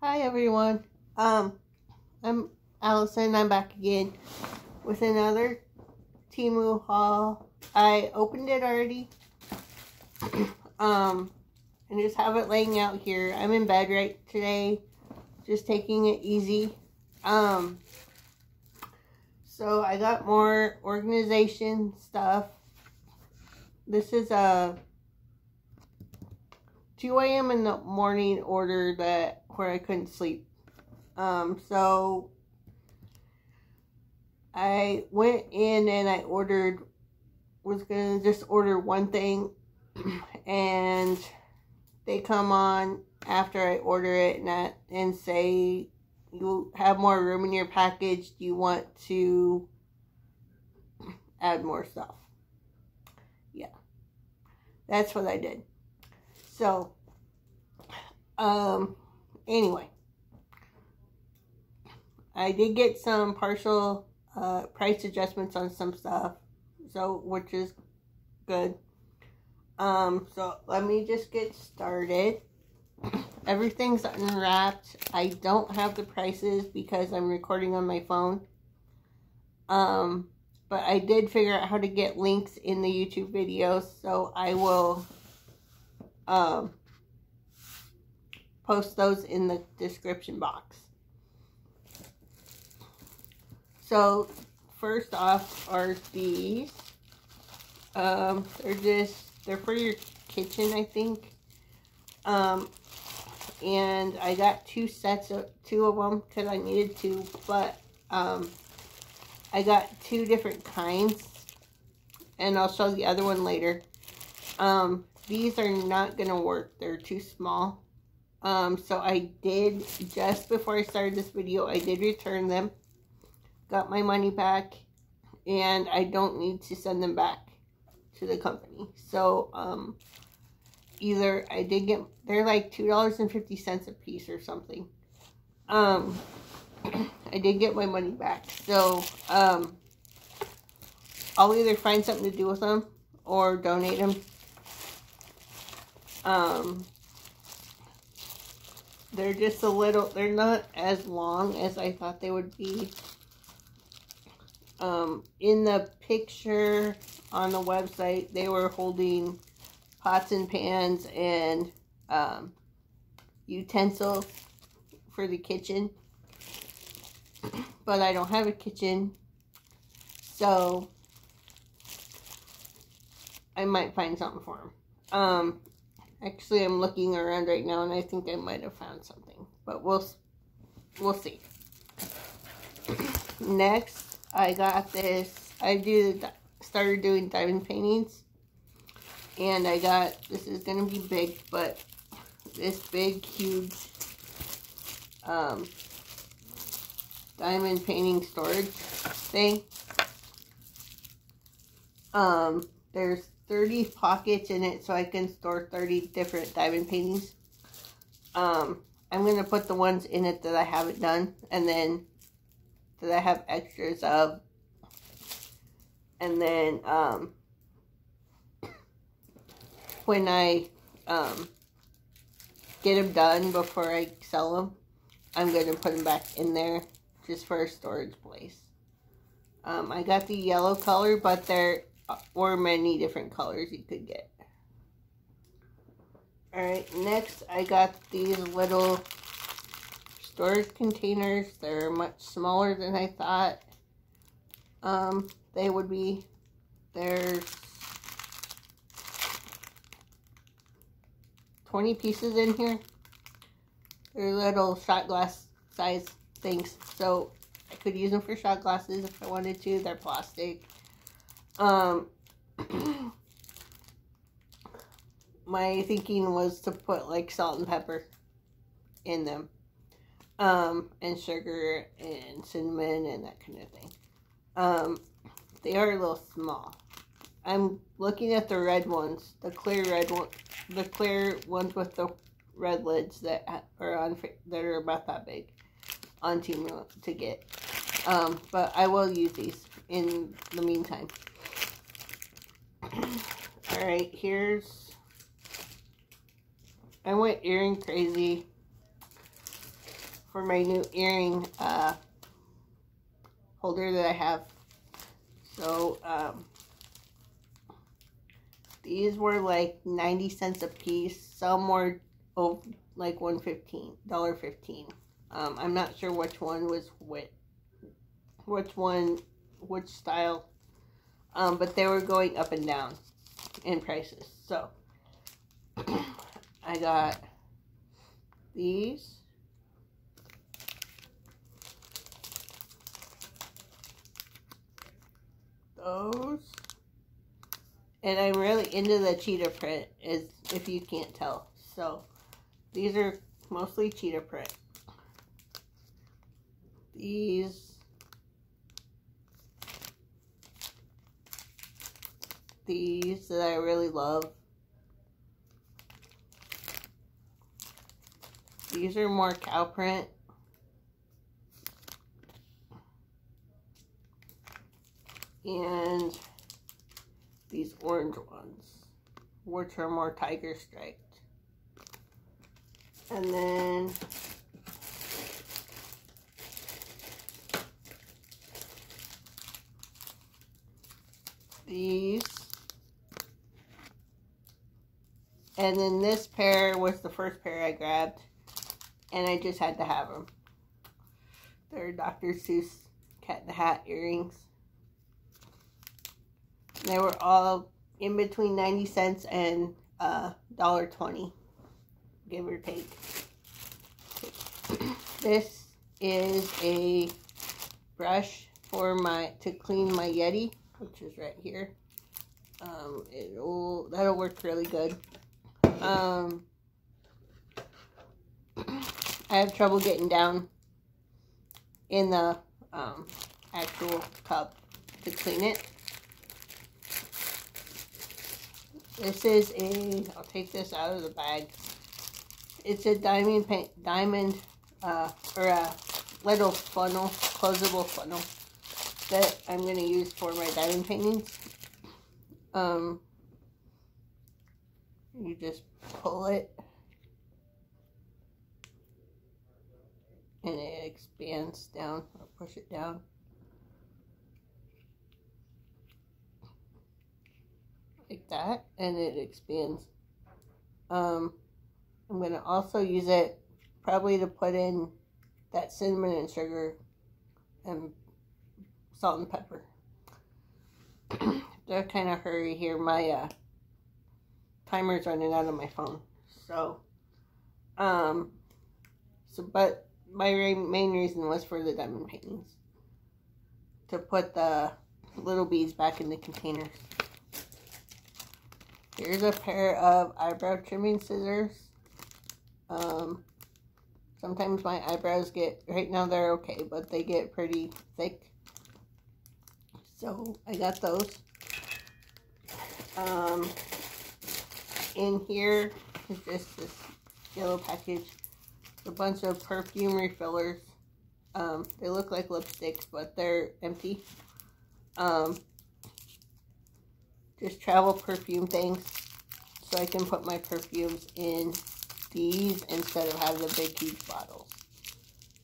Hi everyone. I'm Allison. I'm back again with another TEMU haul. I opened it already. And just have it laying out here. I'm in bed right today, just taking it easy. So I got more organization stuff. This is a 2 a.m. in the morning order where I couldn't sleep. So I went in and I was gonna just order one thing, and they come on after I order it and say, you have more room in your package, do you want to add more stuff? Yeah, that's what I did. So, anyway, I did get some partial price adjustments on some stuff, so which is good. So let me just get started. Everything's unwrapped. I don't have the prices because I'm recording on my phone. But I did figure out how to get links in the YouTube videos, so I will post those in the description box. So first off are these. They're for your kitchen, I think. And I got two of them because I needed to, but I got two different kinds, and I'll show the other one later. These are not gonna work. They're too small. So I did, just before I started this video, I did return them. Got my money back, and I don't need to send them back to the company. So, either I did get, they're like $2.50 a piece or something. I did get my money back. So, I'll either find something to do with them or donate them. They're just a little, they're not as long as I thought they would be. In the picture on the website, they were holding pots and pans and utensils for the kitchen. But I don't have a kitchen, so I might find something for them. Actually, I'm looking around right now, and I think I might have found something, but we'll see. Next, I got this. I started doing diamond paintings, and I got, this is gonna be big, but this big, huge diamond painting storage thing. There's 30 pockets in it, so I can store 30 different diamond paintings. I'm gonna put the ones in it that I haven't done, and then that I have extras of, and then when I get them done before I sell them, I'm gonna put them back in there just for a storage place. I got the yellow color, but there were many different colors you could get. Alright, next I got these little storage containers. They're much smaller than I thought they would be. There's 20 pieces in here. They're little shot glass size things, so I could use them for shot glasses if I wanted to. They're plastic. My thinking was to put like salt and pepper in them, and sugar and cinnamon and that kind of thing. They are a little small. I'm looking at the red ones, the clear ones with the red lids that are about that big on TEMU to get. But I will use these in the meantime. Alright, I went earring crazy. for my new earring holder that I have. So, these were like 90 cents a piece. Some were like $1.15. I'm not sure which one was which style. But they were going up and down in prices. So, I got these. Those. And I'm really into the cheetah print, as if you can't tell. So, these are mostly cheetah print. These that I really love. These are more cow print. And these orange ones, which are more tiger striped. And then these. And then this pair was the first pair I grabbed, and I just had to have them. They're Dr. Seuss Cat in the Hat earrings. They were all in between 90 cents and $1.20, give or take. This is a brush for to clean my Yeti, which is right here. That'll work really good. I have trouble getting down in the actual cup to clean it. This is I'll take this out of the bag. It's a or a little funnel, closable funnel that I'm going to use for my diamond paintings. You just pull it and it expands down, or push it down. Like that, and it expands. I'm going to also use it probably to put in that cinnamon and sugar and salt and pepper. They're kind of hurry here. My timer's running out of my phone. But my main reason was for the diamond paintings. To put the little beads back in the containers. Here's a pair of eyebrow trimming scissors. Sometimes my eyebrows right now they're okay, but they get pretty thick. So I got those. In here is just this yellow package. A bunch of perfume refillers. They look like lipsticks, but they're empty. Just travel perfume things, so I can put my perfumes in these instead of having the big huge bottles.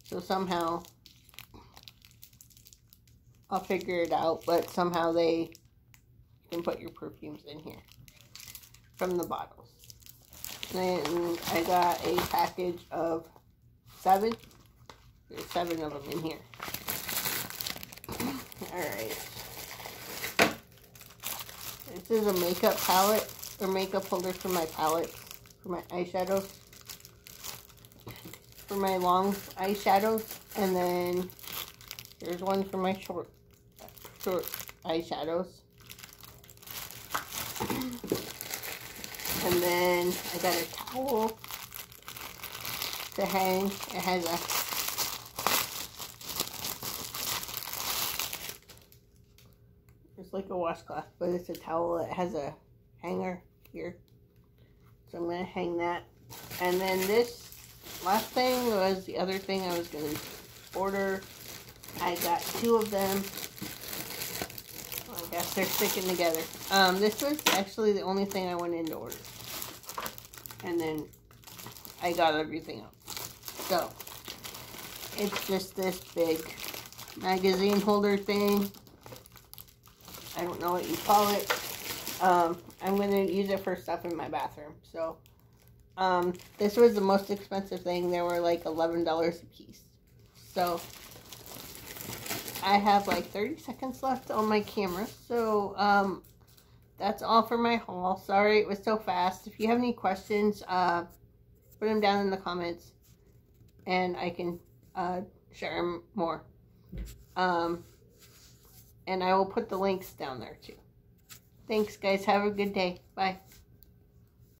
So somehow I'll figure it out, but somehow you can put your perfumes in here from the bottles. And I got a package of 7. There's 7 of them in here. Alright. This is a makeup palette, or makeup holder for my palettes, for my eyeshadows. For my long eyeshadows. And then here's one for my short eyeshadows. And then I got a towel to hang. It has it's like a washcloth, but it's a towel that has a hanger here. So I'm going to hang that. And then this last thing was the other thing I was going to order. I got 2 of them. I guess they're sticking together. This was actually the only thing I went in to order. And then I got everything else. So, It's just this big magazine holder thing. I don't know what you call it. I'm going to use it for stuff in my bathroom. So, this was the most expensive thing. They were like $11 a piece. So, I have like 30 seconds left on my camera. So, that's all for my haul. Sorry it was so fast. If you have any questions, put them down in the comments. And I can share them more. And I will put the links down there too. Thanks, guys. Have a good day. Bye.